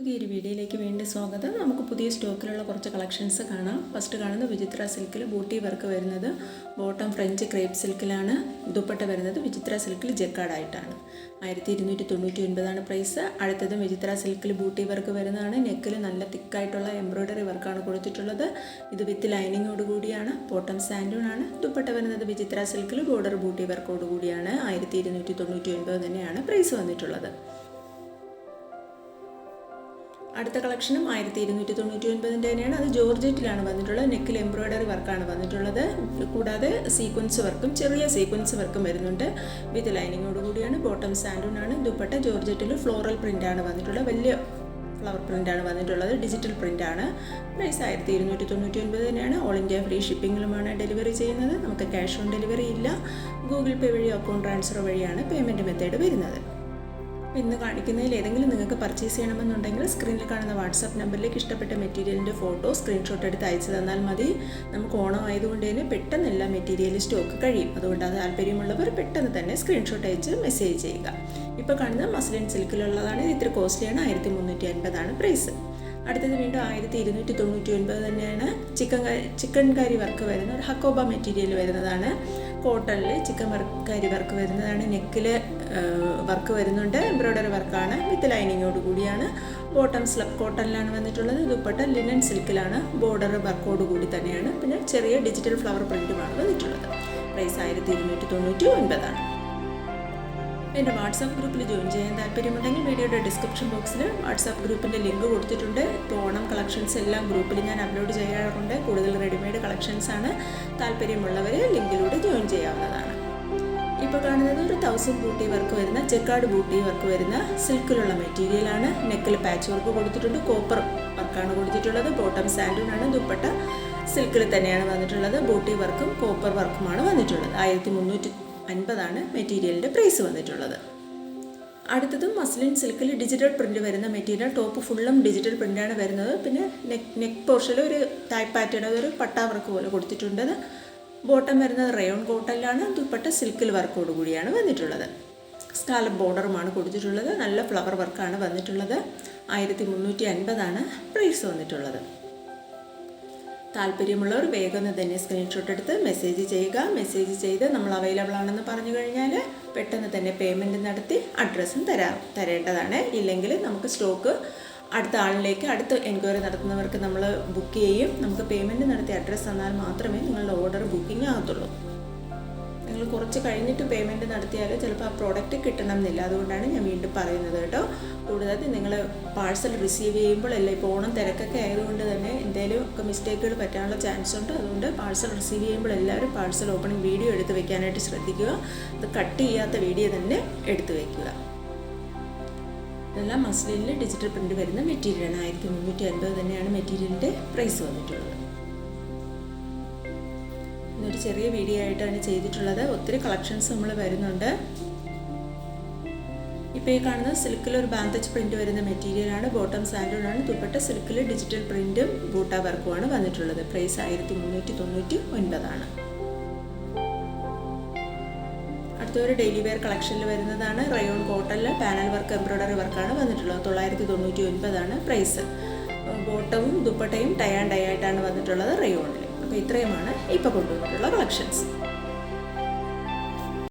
പുതിയൊരു വീഡിയോയിലേക്ക് വീണ്ടും സ്വാഗതം. നമുക്ക് പുതിയ സ്റ്റോക്കിലുള്ള കുറച്ച് കളക്ഷൻസ് കാണാം. ഫസ്റ്റ് കാണുന്നത് വിചിത്ര സിൽക്കിൽ ബൂട്ടി വർക്ക് വരുന്നത് ബോട്ടം ഫ്രഞ്ച് ക്രേപ്പ് സിൽക്കിലാണ്. ദുപ്പട്ട വരുന്നത് വിചിത്ര സിൽക്കിൽ ജക്കാർഡായിട്ടാണ്. 1299 പ്രൈസ്. അടുത്തതും വിചിത്ര സിൽക്കിൽ ബൂട്ടി വർക്ക് വരുന്നതാണ്. നെക്കിൽ നല്ല തിക്കായിട്ടുള്ള എംബ്രോയ്ഡറി വർക്കാണ് കൊടുത്തിട്ടുള്ളത്. ഇത് വിത്ത് ലൈനിങ്ങോട് കൂടിയാണ്. ബോട്ടം സാൻഡൂൺ ആണ്. ദുപ്പട്ട വരുന്നത് വിചിത്ര സിൽക്കിൽ ബോർഡർ ബൂട്ടി വർക്കോട് കൂടിയാണ്. 1299 തന്നെയാണ് പ്രൈസ് വന്നിട്ടുള്ളത്. അടുത്ത കളക്ഷനും 1299 തന്നെയാണ്. അത് ജോർജറ്റിലാണ് വന്നിട്ടുള്ളത്. നെക്കിൽ എംബ്രോയ്ഡറി വർക്കാണ് വന്നിട്ടുള്ളത്. കൂടാതെ സീക്വൻസ് വർക്കും ചെറിയ സീക്വൻസ് വർക്കും വരുന്നുണ്ട്. വിത്ത് ലൈനിങ്ങോട് കൂടിയാണ്. ബോട്ടം സാൻഡൂൺ ആണ്. ദുപ്പട്ട ജോർജറ്റിൽ ഫ്ലോറൽ പ്രിൻ്റാണ് വന്നിട്ടുള്ളത്. വലിയ ഫ്ലവർ പ്രിൻ്റാണ് വന്നിട്ടുള്ളത്. ഡിജിറ്റൽ പ്രിൻ്റാണ്. പ്രൈസ് 1299 തന്നെയാണ്. ഓൾ ഇന്ത്യ ഫ്രീ ഷിപ്പിങ്ങിലുമാണ് ഡെലിവറി ചെയ്യുന്നത്. നമുക്ക് ക്യാഷ് ഓൺ ഡെലിവറി ഇല്ല. ഗൂഗിൾ പേ വഴി അക്കൗണ്ട് ട്രാൻസ്ഫർ വഴിയാണ് പേയ്മെൻറ്റ് മെത്തേഡ് വരുന്നത്. ഇന്ന് കാണിക്കുന്നതിൽ ഏതെങ്കിലും നിങ്ങൾക്ക് പർച്ചേസ് ചെയ്യണമെന്നുണ്ടെങ്കിൽ സ്ക്രീനിൽ കാണുന്ന വാട്സാപ്പ് നമ്പറിലേക്ക് ഇഷ്ടപ്പെട്ട മെറ്റീരിയലിൻ്റെ ഫോട്ടോ സ്ക്രീൻഷോട്ട് എടുത്ത് അയച്ചു തന്നാൽ മതി. നമുക്ക് ഓണം ആയതുകൊണ്ട് തന്നെ പെട്ടെന്ന് എല്ലാ മെറ്റീരിയൽ സ്റ്റോക്ക് കഴിയും. അതുകൊണ്ട് അത് താല്പര്യമുള്ളവർ പെട്ടെന്ന് തന്നെ സ്ക്രീൻഷോട്ട് അയച്ച് മെസ്സേജ് ചെയ്യുക. ഇപ്പോൾ കാണുന്നത് മസ്ലിൻ സിൽക്കിലുള്ളതാണ്. ഇത് ഇത്തിരി കോസ്റ്റ്ലിയാണ്. 1350 പ്രൈസ്. അടുത്തത് വീണ്ടും 1299 തന്നെയാണ്. ചിക്കൻ കറി വർക്ക് വരുന്ന ഒരു ഹക്കോബ മെറ്റീരിയൽ വരുന്നതാണ്. കോട്ടണിൽ ചിക്കൻ കറി വർക്ക് വരുന്നതാണ്. നെക്കിൽ വർക്ക് വരുന്നുണ്ട്. എംബ്രോയ്ഡറി വർക്കാണ്. വിത്ത് ലൈനിങ്ങോട് കൂടിയാണ്. ബോട്ടം സ്ലബ് കോട്ടണിലാണ് വന്നിട്ടുള്ളത്. ദുപ്പട്ട ലിനൻ സിൽക്കിലാണ്. ബോർഡർ വർക്കോട് കൂടി തന്നെയാണ്. പിന്നെ ചെറിയ ഡിജിറ്റൽ ഫ്ലവർ പ്രിൻറ്റുമാണ് വന്നിട്ടുള്ളത്. പ്രൈസ് 1299 ആണ്. എൻ്റെ വാട്സാപ്പ് ഗ്രൂപ്പിൽ ജോയിൻ ചെയ്യാൻ താല്പര്യമുണ്ടെങ്കിൽ വീഡിയോയുടെ ഡിസ്ക്രിപ്ഷൻ ബോക്സിൽ വാട്സാപ്പ് ഗ്രൂപ്പിൻ്റെ ലിങ്ക് കൊടുത്തിട്ടുണ്ട്. ഇപ്പോൾ ഓണം കളക്ഷൻസ് എല്ലാം ഗ്രൂപ്പിൽ ഞാൻ അപ്ലോഡ് ചെയ്യാറുണ്ട്. കൂടുതൽ റെഡിമെയ്ഡ് കളക്ഷൻസാണ്. താല്പര്യമുള്ളവർ ലിങ്കിലൂടെ ജോയിൻ ചെയ്യാവുന്നതാണ്. ഇപ്പോൾ കാണുന്നത് ഒരു 1000 ബൂട്ടി വർക്ക് വരുന്ന ജക്കാർഡ് ബൂട്ടി വർക്ക് വരുന്ന സിൽക്കിലുള്ള മെറ്റീരിയലാണ്. നെക്കിൽ പാച്ച് വർക്ക് കൊടുത്തിട്ടുണ്ട്. കോപ്പർ വർക്കാണ് കൊടുത്തിട്ടുള്ളത്. ബോട്ടം സാൻഡൂൺ ആണ്. ദുപ്പട്ട സിൽക്കിൽ തന്നെയാണ് വന്നിട്ടുള്ളത്. ബൂട്ടി വർക്കും കോപ്പർ വർക്കുമാണ് വന്നിട്ടുള്ളത്. 1350 മെറ്റീരിയലിൻ്റെ പ്രൈസ് വന്നിട്ടുള്ളത്. അടുത്തതും മസ്ലിൻ സിൽക്കിൽ ഡിജിറ്റൽ പ്രിൻ്റ് വരുന്ന മെറ്റീരിയൽ. ടോപ്പ് ഫുള്ളും ഡിജിറ്റൽ പ്രിൻ്റാണ് വരുന്നത്. പിന്നെ നെക്ക് പോർഷനിൽ ഒരു ടൈപ്പ് പാറ്റേൺ ഒരു പട്ട വർക്ക് പോലെ കൊടുത്തിട്ടുണ്ട്. ബോട്ടം വരുന്നത് റയോൺ കോട്ടണിലാണ്. ദുപ്പട്ട സിൽക്കിൽ വർക്കോട് കൂടിയാണ് വന്നിട്ടുള്ളത്. സ്കാലപ്പ് ബോർഡറുമാണ് കൊടുത്തിട്ടുള്ളത്. നല്ല ഫ്ലവർ വർക്കാണ് വന്നിട്ടുള്ളത്. 1350 പ്രൈസ് വന്നിട്ടുള്ളത്. താല്പര്യമുള്ളവർ വേഗം തന്നെ സ്ക്രീൻഷോട്ട് എടുത്ത് മെസ്സേജ് ചെയ്യുക. മെസ്സേജ് ചെയ്ത് നമ്മൾ അവൈലബിൾ ആണെന്ന് പറഞ്ഞു കഴിഞ്ഞാൽ പെട്ടെന്ന് തന്നെ പേയ്മെൻറ്റ് നടത്തി അഡ്രസ്സും തരേണ്ടതാണ്. ഇല്ലെങ്കിൽ നമുക്ക് സ്റ്റോക്ക് അടുത്ത ആളിലേക്ക് അടുത്ത എൻക്വയറി നടത്തുന്നവർക്ക് നമ്മൾ ബുക്ക് ചെയ്യും. നമുക്ക് പേയ്മെൻറ്റ് നടത്തി അഡ്രസ്സ് തന്നാൽ മാത്രമേ നിങ്ങളുടെ ഓർഡർ ബുക്കിംഗ് ആകത്തുള്ളൂ. നിങ്ങൾ കുറച്ച് കഴിഞ്ഞിട്ട് പേയ്മെൻറ്റ് നടത്തിയാൽ ചിലപ്പോൾ ആ പ്രോഡക്റ്റ് കിട്ടണം എന്നില്ല. അതുകൊണ്ടാണ് ഞാൻ വീണ്ടും പറയുന്നത് കേട്ടോ. കൂടുതൽ നിങ്ങൾ പാഴ്സൽ റിസീവ് ചെയ്യുമ്പോഴല്ലേ, ഇപ്പോൾ ഓണം തിരക്കൊക്കെ ആയതുകൊണ്ട് തന്നെ എന്തെങ്കിലും ഒക്കെ മിസ്റ്റേക്കുകൾ പറ്റാനുള്ള ചാൻസ് ഉണ്ട്. അതുകൊണ്ട് പാഴ്സൽ റിസീവ് ചെയ്യുമ്പോൾ എല്ലാവരും പാഴ്സൽ ഓപ്പണിംഗ് വീഡിയോ എടുത്ത് വെക്കാനായിട്ട് ശ്രദ്ധിക്കുക. അത് കട്ട് ചെയ്യാത്ത വീഡിയോ തന്നെ എടുത്ത് വയ്ക്കുക. ഇതെല്ലാം മസ്ലിനിൽ ഡിജിറ്റൽ പ്രിൻ്റ് വരുന്ന മെറ്റീരിയലാണ്. 1350 തന്നെയാണ് മെറ്റീരിയലിൻ്റെ പ്രൈസ് വന്നിട്ടുള്ളത്. ഇതൊരു ചെറിയ വീഡിയോ ആയിട്ടാണ് ചെയ്തിട്ടുള്ളത്. ഒത്തിരി കളക്ഷൻസ് നമ്മൾ വരുന്നുണ്ട്. ഇപ്പോൾ ഈ കാണുന്നത് സിൽക്കിൽ ഒരു ബാന്തച്ച് പ്രിൻ്റ് വരുന്ന മെറ്റീരിയലാണ്. ബോട്ടം സാൻഡൂൺ ആണ്. ദുപ്പട്ട സിൽക്കിൽ ഡിജിറ്റൽ പ്രിൻറ്റും ബൂട്ട വർക്കുമാണ് വന്നിട്ടുള്ളത്. പ്രൈസ് 1399. അടുത്തൊരു ഡെയിലി വെയർ കളക്ഷനിൽ വരുന്നതാണ്. റയോൺ കോട്ടണിൽ പാനൽ വർക്ക് എംബ്രോയ്ഡറി വർക്കാണ് വന്നിട്ടുള്ളത്. 999 പ്രൈസ്. ബോട്ടവും ദുപ്പട്ടയും ടൈ ആൻഡ് ഡൈ ആയിട്ടാണ് വന്നിട്ടുള്ളത് റയോണിൽ. അപ്പോൾ ഇത്രയുമാണ് ഇപ്പോൾ കൊണ്ടുവന്നിട്ടുള്ള കളക്ഷൻസ്.